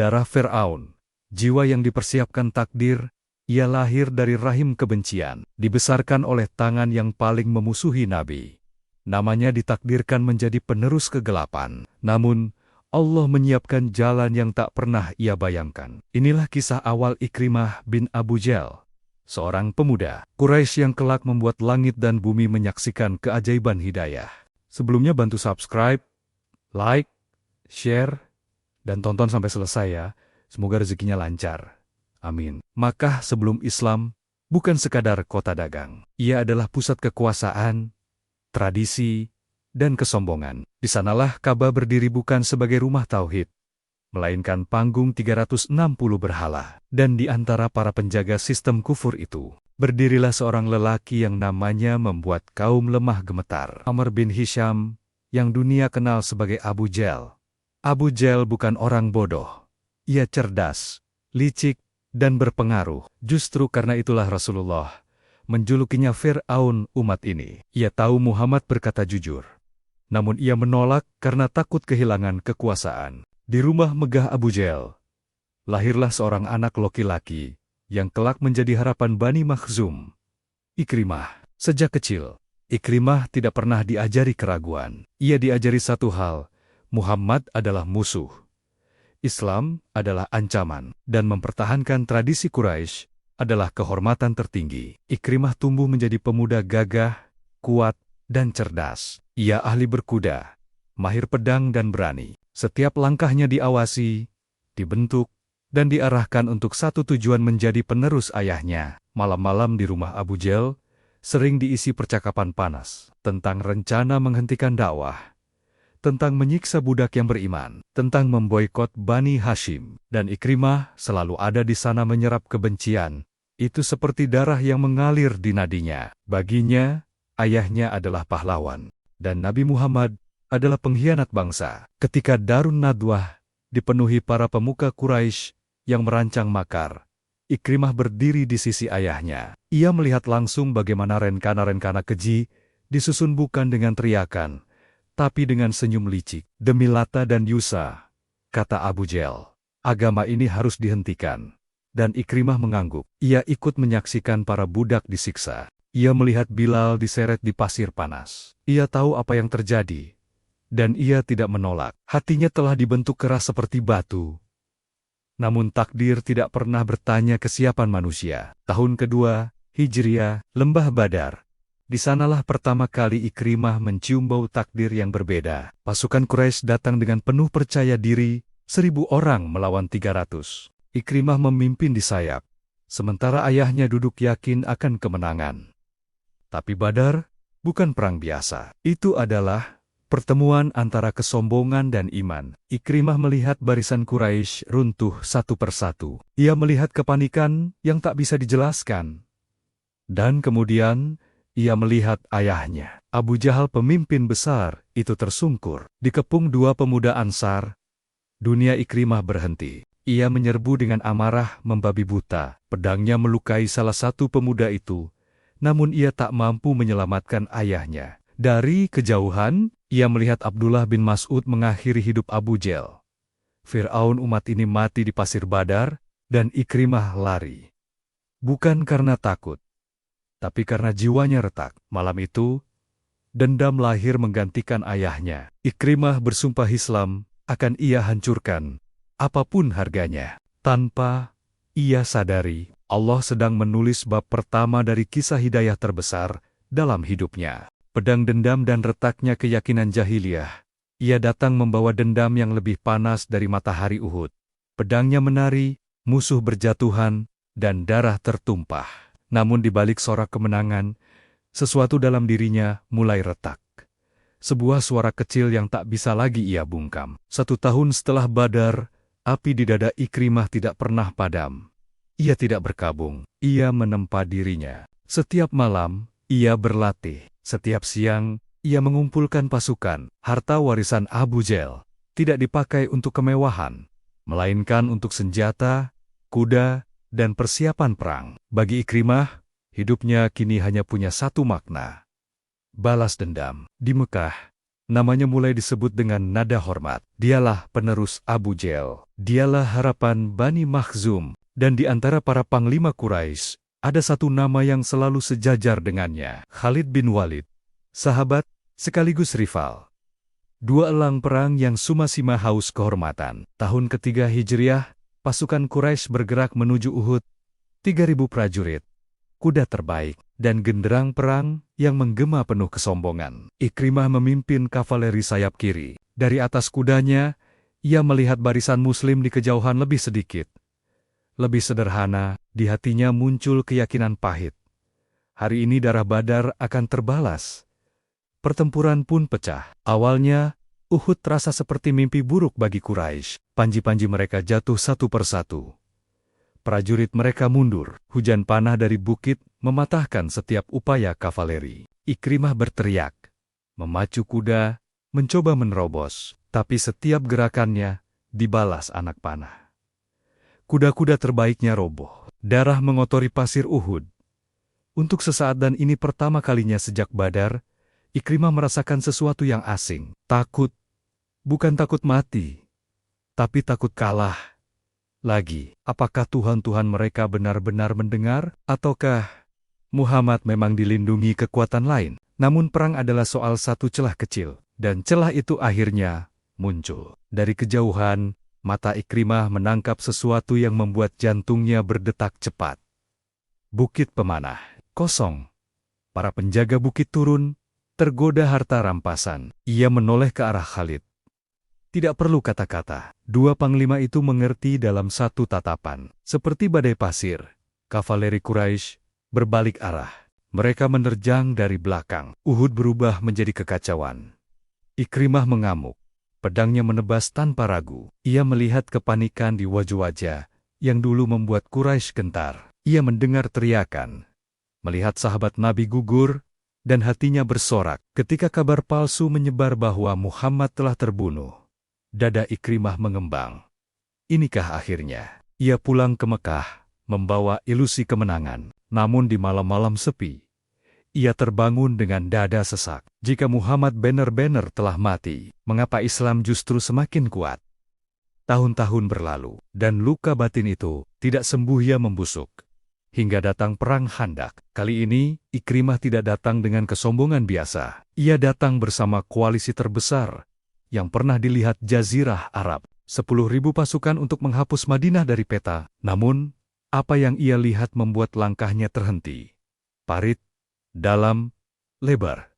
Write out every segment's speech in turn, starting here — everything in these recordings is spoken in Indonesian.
darah Fir'aun, jiwa yang dipersiapkan takdir, ia lahir dari rahim kebencian, dibesarkan oleh tangan yang paling memusuhi Nabi. Namanya ditakdirkan menjadi penerus kegelapan. Namun, Allah menyiapkan jalan yang tak pernah ia bayangkan. Inilah kisah awal Ikrimah bin Abu Jahl, seorang pemuda Quraisy yang kelak membuat langit dan bumi menyaksikan keajaiban hidayah. Sebelumnya bantu subscribe, like, share, dan tonton sampai selesai ya. Semoga rezekinya lancar. Amin. Makkah sebelum Islam bukan sekadar kota dagang. Ia adalah pusat kekuasaan, tradisi, dan kesombongan. Di sanalah Ka'bah berdiri bukan sebagai rumah tauhid, melainkan panggung 360 berhala. Dan di antara para penjaga sistem kufur itu, berdirilah seorang lelaki yang namanya membuat kaum lemah gemetar. Amr bin Hisham, yang dunia kenal sebagai Abu Jahl. Abu Jahl bukan orang bodoh. Ia cerdas, licik, dan berpengaruh. Justru karena itulah Rasulullah menjulukinya Fir'aun umat ini. Ia tahu Muhammad berkata jujur, namun ia menolak karena takut kehilangan kekuasaan. Di rumah megah Abu Jahl, lahirlah seorang anak laki-laki yang kelak menjadi harapan Bani Makhzum, Ikrimah. Sejak kecil, Ikrimah tidak pernah diajari keraguan. Ia diajari satu hal, Muhammad adalah musuh, Islam adalah ancaman, dan mempertahankan tradisi Quraisy adalah kehormatan tertinggi. Ikrimah tumbuh menjadi pemuda gagah, kuat, dan cerdas. Ia ahli berkuda, mahir pedang dan berani. Setiap langkahnya diawasi, dibentuk, dan diarahkan untuk satu tujuan, menjadi penerus ayahnya. Malam-malam di rumah Abu Jahl sering diisi percakapan panas tentang rencana menghentikan dakwah, tentang menyiksa budak yang beriman, tentang memboikot Bani Hashim. Dan Ikrimah selalu ada di sana menyerap kebencian. Itu seperti darah yang mengalir di nadinya. Baginya, ayahnya adalah pahlawan, dan Nabi Muhammad adalah pengkhianat bangsa. Ketika Darun Nadwah dipenuhi para pemuka Quraisy yang merancang makar, Ikrimah berdiri di sisi ayahnya. Ia melihat langsung bagaimana rencana-rencana keji disusun bukan dengan teriakan, tapi dengan senyum licik. Demi Lata dan Yusa, kata Abu Jahl, agama ini harus dihentikan. Dan Ikrimah mengangguk. Ia ikut menyaksikan para budak disiksa. Ia melihat Bilal diseret di pasir panas. Ia tahu apa yang terjadi, dan ia tidak menolak. Hatinya telah dibentuk keras seperti batu. Namun takdir tidak pernah bertanya kesiapan manusia. Tahun kedua, Hijriah, Lembah Badar. Di sanalah pertama kali Ikrimah mencium bau takdir yang berbeda. Pasukan Quraisy datang dengan penuh percaya diri, 1000 orang melawan 300. Ikrimah memimpin di sayap, sementara ayahnya duduk yakin akan kemenangan. Tapi Badar bukan perang biasa. Itu adalah pertemuan antara kesombongan dan iman. Ikrimah melihat barisan Quraisy runtuh satu persatu. Ia melihat kepanikan yang tak bisa dijelaskan. Dan kemudian, ia melihat ayahnya, Abu Jahl pemimpin besar, itu tersungkur. Dikepung dua pemuda Ansar, dunia Ikrimah berhenti. Ia menyerbu dengan amarah membabi buta. Pedangnya melukai salah satu pemuda itu, namun ia tak mampu menyelamatkan ayahnya. Dari kejauhan, ia melihat Abdullah bin Mas'ud mengakhiri hidup Abu Jahl. Fir'aun umat ini mati di pasir Badar, dan Ikrimah lari. Bukan karena takut, tapi karena jiwanya retak. Malam itu, dendam lahir menggantikan ayahnya. Ikrimah bersumpah Islam akan ia hancurkan, apapun harganya. Tanpa ia sadari, Allah sedang menulis bab pertama dari kisah hidayah terbesar dalam hidupnya. Pedang dendam dan retaknya keyakinan jahiliyah. Ia datang membawa dendam yang lebih panas dari matahari Uhud. Pedangnya menari, musuh berjatuhan, dan darah tertumpah. Namun di balik sorak kemenangan, sesuatu dalam dirinya mulai retak. Sebuah suara kecil yang tak bisa lagi ia bungkam. 1 tahun setelah Badar, api di dada Ikrimah tidak pernah padam. Ia tidak berkabung, ia menempa dirinya. Setiap malam, ia berlatih. Setiap siang, ia mengumpulkan pasukan. Harta warisan Abu Jahl tidak dipakai untuk kemewahan, melainkan untuk senjata, kuda, dan persiapan perang. Bagi Ikrimah, hidupnya kini hanya punya satu makna: balas dendam. Di Mekah, Namanya mulai disebut dengan nada hormat. Dialah penerus Abu Jahl. Dialah harapan Bani Makhzum. Dan di antara para panglima Quraisy, ada satu nama yang selalu sejajar dengannya. Khalid bin Walid. Sahabat, sekaligus rival. Dua elang perang yang suma-sima haus kehormatan. Tahun ketiga Hijriah, pasukan Quraisy bergerak menuju Uhud. 3.000 prajurit, kuda terbaik, dan genderang perang yang menggema penuh kesombongan. Ikrimah memimpin kavaleri sayap kiri. Dari atas kudanya, ia melihat barisan muslim di kejauhan lebih sedikit. Lebih sederhana, di hatinya muncul keyakinan pahit. Hari ini darah Badar akan terbalas. Pertempuran pun pecah. Awalnya, Uhud terasa seperti mimpi buruk bagi Quraisy. Panji-panji mereka jatuh satu persatu. Prajurit mereka mundur. Hujan panah dari bukit mematahkan setiap upaya kavaleri. Ikrimah berteriak, memacu kuda, mencoba menerobos. Tapi setiap gerakannya dibalas anak panah. Kuda-kuda terbaiknya roboh. Darah mengotori pasir Uhud. Untuk sesaat dan ini pertama kalinya sejak Badar, Ikrimah merasakan sesuatu yang asing. Takut. Bukan takut mati, tapi takut kalah. Lagi, apakah Tuhan-Tuhan mereka benar-benar mendengar? Ataukah Muhammad memang dilindungi kekuatan lain? Namun perang adalah soal satu celah kecil. Dan celah itu akhirnya muncul. Dari kejauhan, mata Ikrimah menangkap sesuatu yang membuat jantungnya berdetak cepat. Bukit pemanah, kosong. Para penjaga bukit turun, tergoda harta rampasan. Ia menoleh ke arah Khalid. Tidak perlu kata-kata, dua panglima itu mengerti dalam satu tatapan. Seperti badai pasir, kavaleri Quraisy berbalik arah. Mereka menerjang dari belakang. Uhud berubah menjadi kekacauan. Ikrimah mengamuk. Pedangnya menebas tanpa ragu. Ia melihat kepanikan di wajah-wajah yang dulu membuat Quraisy gentar. Ia mendengar teriakan, melihat sahabat Nabi gugur, dan hatinya bersorak ketika kabar palsu menyebar bahwa Muhammad telah terbunuh. Dada Ikrimah mengembang. Inikah akhirnya? Ia pulang ke Mekah, membawa ilusi kemenangan. Namun di malam-malam sepi, ia terbangun dengan dada sesak. Jika Muhammad benar-benar telah mati, mengapa Islam justru semakin kuat? Tahun-tahun berlalu, dan luka batin itu tidak sembuh, ia membusuk. Hingga datang perang Khandak. Kali ini, Ikrimah tidak datang dengan kesombongan biasa. Ia datang bersama koalisi terbesar yang pernah dilihat Jazirah Arab. 10.000 pasukan untuk menghapus Madinah dari peta. Namun, apa yang ia lihat membuat langkahnya terhenti. Parit, dalam, lebar,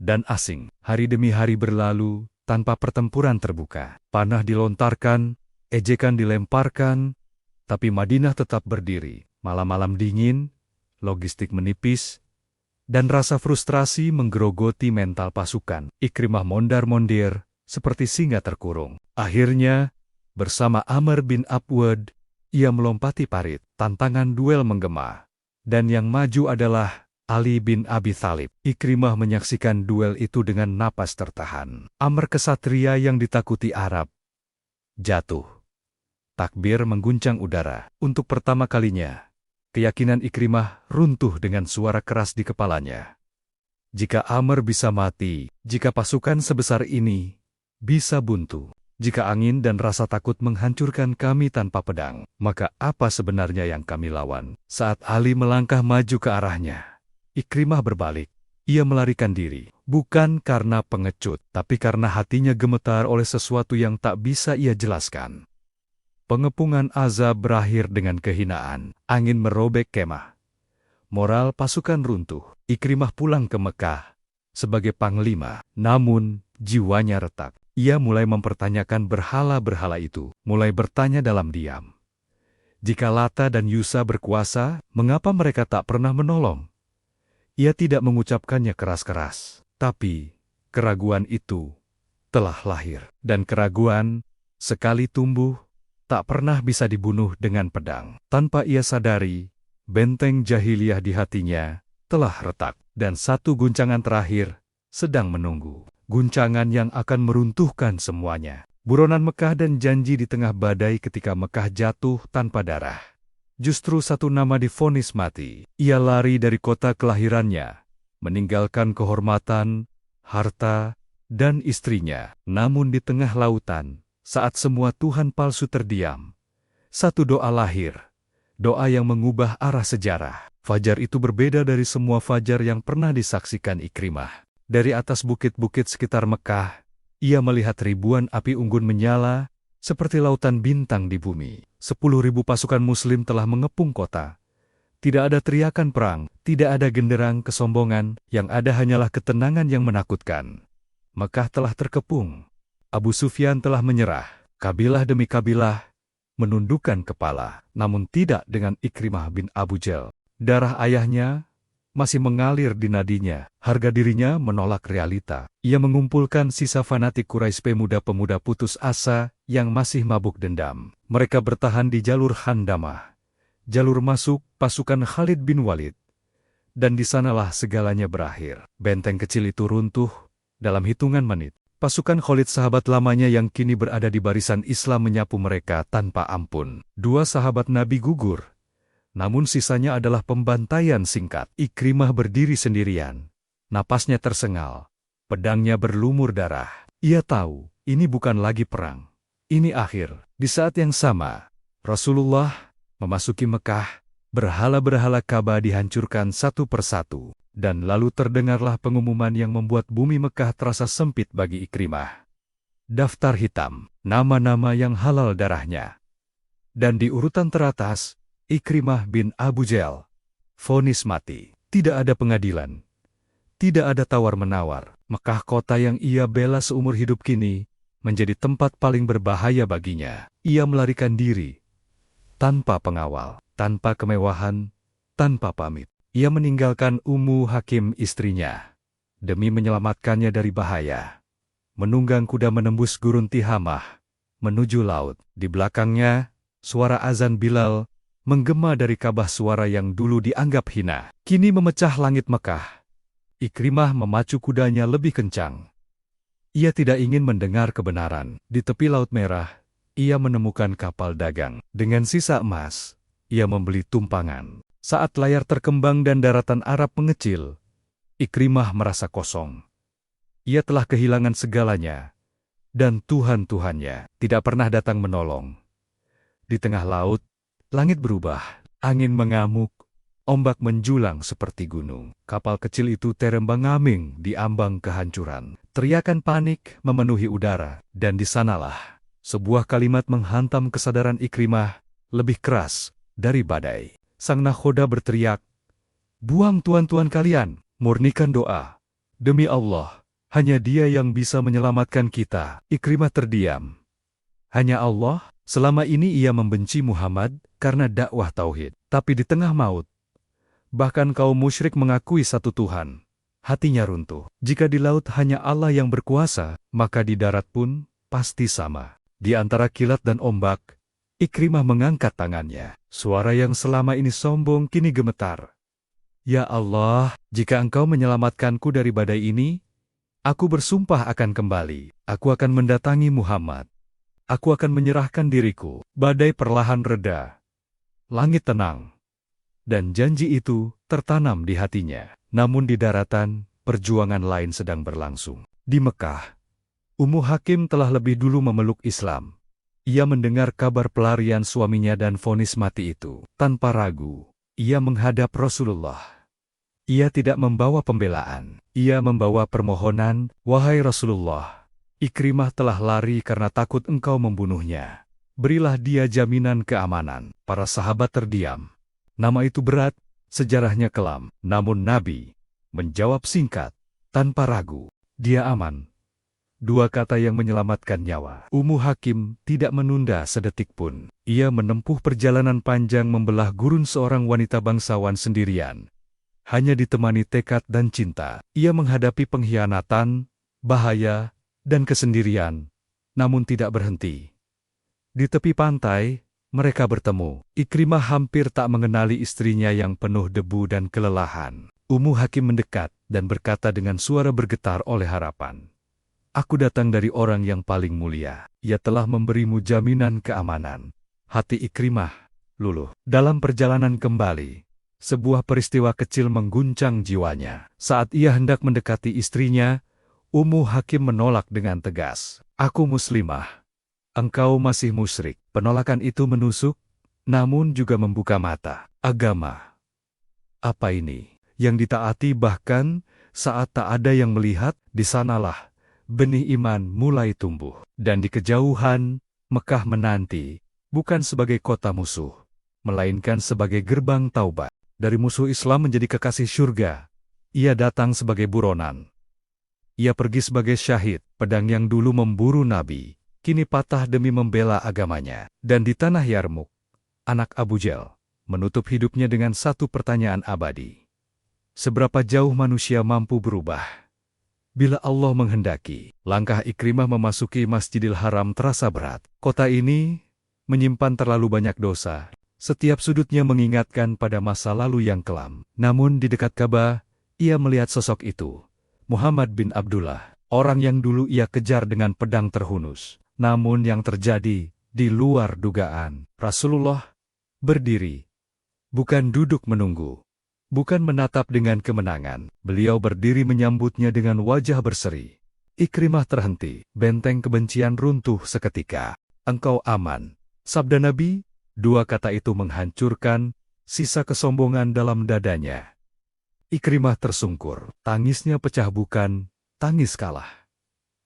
dan asing. Hari demi hari berlalu, tanpa pertempuran terbuka. Panah dilontarkan, ejekan dilemparkan, tapi Madinah tetap berdiri. Malam-malam dingin, logistik menipis, dan rasa frustrasi menggerogoti mental pasukan. Ikrimah mondar-mondir, seperti singa terkurung. Akhirnya, bersama Amr bin Abwad, ia melompati parit. Tantangan duel menggema. Dan yang maju adalah Ali bin Abi Thalib. Ikrimah menyaksikan duel itu dengan napas tertahan. Amr kesatria yang ditakuti Arab jatuh. Takbir mengguncang udara. Untuk pertama kalinya, keyakinan Ikrimah runtuh dengan suara keras di kepalanya. Jika Amr bisa mati, jika pasukan sebesar ini bisa buntu, jika angin dan rasa takut menghancurkan kami tanpa pedang, maka apa sebenarnya yang kami lawan? Saat Ali melangkah maju ke arahnya, Ikrimah berbalik. Ia melarikan diri, bukan karena pengecut, tapi karena hatinya gemetar oleh sesuatu yang tak bisa ia jelaskan. Pengepungan azab berakhir dengan kehinaan. Angin merobek kemah. Moral pasukan runtuh. Ikrimah pulang ke Mekah sebagai panglima, namun jiwanya retak. Ia mulai mempertanyakan berhala-berhala itu, mulai bertanya dalam diam. Jika Lata dan Yusa berkuasa, mengapa mereka tak pernah menolong? Ia tidak mengucapkannya keras-keras, tapi keraguan itu telah lahir. Dan keraguan, sekali tumbuh, tak pernah bisa dibunuh dengan pedang. Tanpa ia sadari, benteng jahiliyah di hatinya telah retak. Dan satu guncangan terakhir sedang menunggu. Guncangan yang akan meruntuhkan semuanya. Buronan Mekah dan janji di tengah badai ketika Mekah jatuh tanpa darah. Justru satu nama divonis mati. Ia lari dari kota kelahirannya, meninggalkan kehormatan, harta, dan istrinya. Namun di tengah lautan, saat semua Tuhan palsu terdiam, satu doa lahir. Doa yang mengubah arah sejarah. Fajar itu berbeda dari semua fajar yang pernah disaksikan Ikrimah. Dari atas bukit-bukit sekitar Mekah, ia melihat ribuan api unggun menyala, seperti lautan bintang di bumi. 10.000 pasukan muslim telah mengepung kota. Tidak ada teriakan perang, tidak ada genderang kesombongan, yang ada hanyalah ketenangan yang menakutkan. Mekah telah terkepung. Abu Sufyan telah menyerah. Kabilah demi kabilah menundukkan kepala, namun tidak dengan Ikrimah bin Abu Jahl. Darah ayahnya masih mengalir di nadinya. Harga dirinya menolak realita. Ia mengumpulkan sisa fanatik Quraisy, pemuda-pemuda putus asa yang masih mabuk dendam. Mereka bertahan di jalur Handamah, jalur masuk pasukan Khalid bin Walid. Dan di sanalah segalanya berakhir. Benteng kecil itu runtuh dalam hitungan menit. Pasukan Khalid, sahabat lamanya yang kini berada di barisan Islam, menyapu mereka tanpa ampun. 2 sahabat Nabi gugur. Namun sisanya adalah pembantaian singkat. Ikrimah berdiri sendirian. Napasnya tersengal. Pedangnya berlumur darah. Ia tahu, ini bukan lagi perang. Ini akhir. Di saat yang sama, Rasulullah memasuki Mekah. Berhala-berhala Ka'bah dihancurkan satu persatu. Dan lalu terdengarlah pengumuman yang membuat bumi Mekah terasa sempit bagi Ikrimah. Daftar hitam, nama-nama yang halal darahnya. Dan di urutan teratas, Ikrimah bin Abu Jahl. Vonis mati. Tidak ada pengadilan. Tidak ada tawar-menawar. Mekah, kota yang ia bela seumur hidup, kini menjadi tempat paling berbahaya baginya. Ia melarikan diri. Tanpa pengawal, tanpa kemewahan, tanpa pamit. Ia meninggalkan Ummu Hakim, istrinya, demi menyelamatkannya dari bahaya. Menunggang kuda menembus gurun Tihamah, menuju laut. Di belakangnya, suara azan Bilal menggema dari Ka'bah, suara yang dulu dianggap hina, kini memecah langit Mekah. Ikrimah memacu kudanya lebih kencang. Ia tidak ingin mendengar kebenaran. Di tepi Laut Merah, ia menemukan kapal dagang. Dengan sisa emas, ia membeli tumpangan. Saat layar terkembang dan daratan Arab mengecil, Ikrimah merasa kosong. Ia telah kehilangan segalanya, dan Tuhan-Tuhannya tidak pernah datang menolong. Di tengah laut, langit berubah, angin mengamuk, ombak menjulang seperti gunung. Kapal kecil itu terembang-ambing di ambang kehancuran. Teriakan panik memenuhi udara, dan di sanalah sebuah kalimat menghantam kesadaran Ikrimah lebih keras dari badai. Sang nakhoda berteriak, "Buang tuan-tuan kalian, murnikan doa. Demi Allah, hanya Dia yang bisa menyelamatkan kita." Ikrimah terdiam. Hanya Allah. Selama ini ia membenci Muhammad karena dakwah tauhid. Tapi di tengah maut, bahkan kaum musyrik mengakui satu Tuhan. Hatinya runtuh. Jika di laut hanya Allah yang berkuasa, maka di darat pun pasti sama. Di antara kilat dan ombak, Ikrimah mengangkat tangannya. Suara yang selama ini sombong kini gemetar. "Ya Allah, jika Engkau menyelamatkanku dari badai ini, aku bersumpah akan kembali. Aku akan mendatangi Muhammad. Aku akan menyerahkan diriku." Badai perlahan reda. Langit tenang. Dan janji itu tertanam di hatinya. Namun di daratan, perjuangan lain sedang berlangsung. Di Mekah, Ummu Hakim telah lebih dulu memeluk Islam. Ia mendengar kabar pelarian suaminya dan vonis mati itu. Tanpa ragu, ia menghadap Rasulullah. Ia tidak membawa pembelaan. Ia membawa permohonan, "Wahai Rasulullah, Ikrimah telah lari karena takut Engkau membunuhnya. Berilah dia jaminan keamanan." Para sahabat terdiam. Nama itu berat, sejarahnya kelam. Namun Nabi menjawab singkat, tanpa ragu, "Dia aman." 2 kata yang menyelamatkan nyawa. Ummu Hakim tidak menunda sedetik pun. Ia menempuh perjalanan panjang membelah gurun seorang wanita bangsawan sendirian. Hanya ditemani tekad dan cinta. Ia menghadapi pengkhianatan, bahaya, dan kesendirian, namun tidak berhenti. Di tepi pantai, mereka bertemu. Ikrimah hampir tak mengenali istrinya yang penuh debu dan kelelahan. Ummu Hakim mendekat dan berkata dengan suara bergetar oleh harapan, "Aku datang dari orang yang paling mulia. Ia telah memberimu jaminan keamanan." Hati Ikrimah luluh. Dalam perjalanan kembali, sebuah peristiwa kecil mengguncang jiwanya. Saat ia hendak mendekati istrinya, Ummu Hakim menolak dengan tegas. Aku muslimah. Engkau masih musyrik. Penolakan itu menusuk, namun juga membuka mata. Agama. Apa ini? Yang ditaati bahkan saat tak ada yang melihat, di sanalah benih iman mulai tumbuh. Dan di kejauhan, Mekah menanti, bukan sebagai kota musuh, melainkan sebagai gerbang taubat. Dari musuh Islam menjadi kekasih surga, ia datang sebagai buronan. Ia pergi sebagai syahid, pedang yang dulu memburu Nabi, kini patah demi membela agamanya. Dan di tanah Yarmuk, anak Abu Jal menutup hidupnya dengan satu pertanyaan abadi. Seberapa jauh manusia mampu berubah? Bila Allah menghendaki, langkah Ikrimah memasuki Masjidil Haram terasa berat. Kota ini menyimpan terlalu banyak dosa. Setiap sudutnya mengingatkan pada masa lalu yang kelam. Namun di dekat Ka'bah, ia melihat sosok itu. Muhammad bin Abdullah, orang yang dulu ia kejar dengan pedang terhunus. Namun yang terjadi di luar dugaan. Rasulullah berdiri, bukan duduk menunggu. Bukan menatap dengan kemenangan, beliau berdiri menyambutnya dengan wajah berseri. Ikrimah terhenti, benteng kebencian runtuh seketika. Engkau aman. Sabda Nabi, dua kata itu menghancurkan sisa kesombongan dalam dadanya. Ikrimah tersungkur, tangisnya pecah bukan tangis kalah,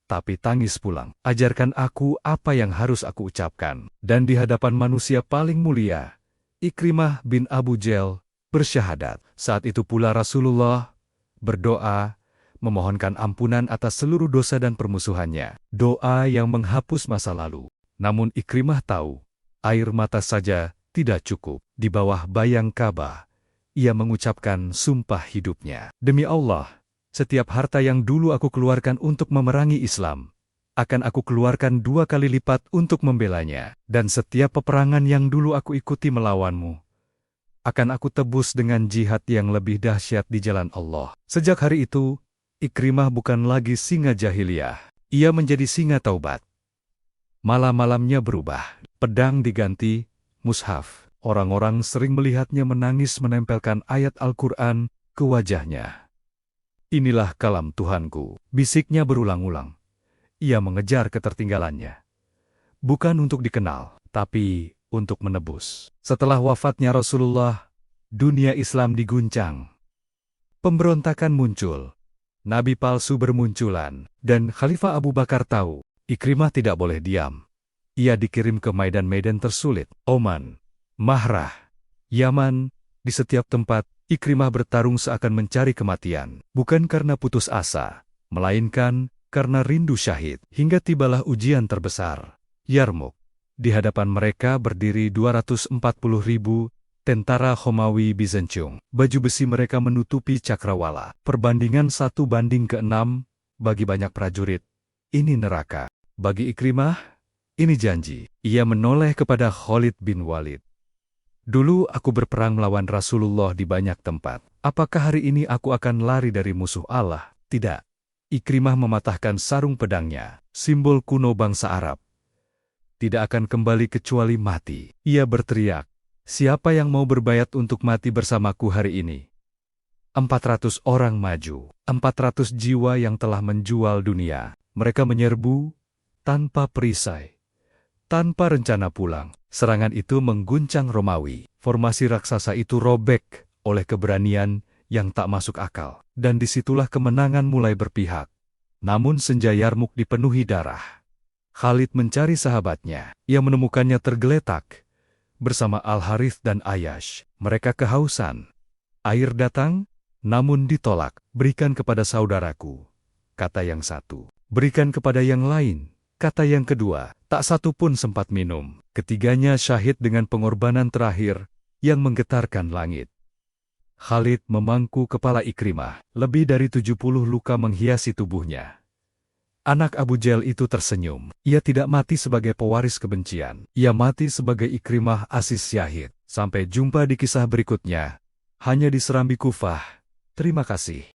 tapi tangis pulang. Ajarkan aku apa yang harus aku ucapkan. Dan di hadapan manusia paling mulia, Ikrimah bin Abu Jal bersyahadat. Saat itu pula Rasulullah berdoa, memohonkan ampunan atas seluruh dosa dan permusuhannya. Doa yang menghapus masa lalu. Namun Ikrimah tahu, air mata saja tidak cukup. Di bawah bayang Ka'bah, ia mengucapkan sumpah hidupnya. Demi Allah, setiap harta yang dulu aku keluarkan untuk memerangi Islam, akan aku keluarkan 2 kali lipat untuk membelanya. Dan setiap peperangan yang dulu aku ikuti melawanmu, akan aku tebus dengan jihad yang lebih dahsyat di jalan Allah. Sejak hari itu, Ikrimah bukan lagi singa jahiliyah. Ia menjadi singa taubat. Malam-malamnya berubah. Pedang diganti mushaf. Orang-orang sering melihatnya menangis menempelkan ayat Al-Quran ke wajahnya. Inilah kalam Tuhanku, bisiknya berulang-ulang. Ia mengejar ketertinggalannya. Bukan untuk dikenal, tapi untuk menebus. Setelah wafatnya Rasulullah, dunia Islam diguncang. Pemberontakan muncul, nabi palsu bermunculan, dan Khalifah Abu Bakar tahu, Ikrimah tidak boleh diam. Ia dikirim ke medan-medan tersulit, Oman, Mahrah, Yaman. Di setiap tempat, Ikrimah bertarung seakan mencari kematian. Bukan karena putus asa, melainkan karena rindu syahid. Hingga tibalah ujian terbesar, Yarmuk. Di hadapan mereka berdiri 240.000 tentara Romawi Bizantium. Baju besi mereka menutupi cakrawala. Perbandingan 1:6 bagi banyak prajurit. Ini neraka. Bagi Ikrimah, ini janji. Ia menoleh kepada Khalid bin Walid. Dulu aku berperang melawan Rasulullah di banyak tempat. Apakah hari ini aku akan lari dari musuh Allah? Tidak. Ikrimah mematahkan sarung pedangnya, simbol kuno bangsa Arab. Tidak akan kembali kecuali mati. Ia berteriak, siapa yang mau berbayat untuk mati bersamaku hari ini? 400 orang maju, 400 jiwa yang telah menjual dunia. Mereka menyerbu tanpa perisai, tanpa rencana pulang. Serangan itu mengguncang Romawi. Formasi raksasa itu robek oleh keberanian yang tak masuk akal. Dan disitulah kemenangan mulai berpihak. Namun senja Yarmuk dipenuhi darah. Khalid mencari sahabatnya. Ia menemukannya tergeletak bersama Al-Harith dan Ayash. Mereka kehausan. Air datang, namun ditolak. Berikan kepada saudaraku, kata yang satu. Berikan kepada yang lain, kata yang kedua. Tak satu pun sempat minum. Ketiganya syahid dengan pengorbanan terakhir yang menggetarkan langit. Khalid memangku kepala Ikrimah. Lebih dari 70 luka menghiasi tubuhnya. Anak Abu Jal itu tersenyum. Ia tidak mati sebagai pewaris kebencian. Ia mati sebagai Ikrimah Aziz syahid. Sampai jumpa di kisah berikutnya. Hanya di Serambi Kufah. Terima kasih.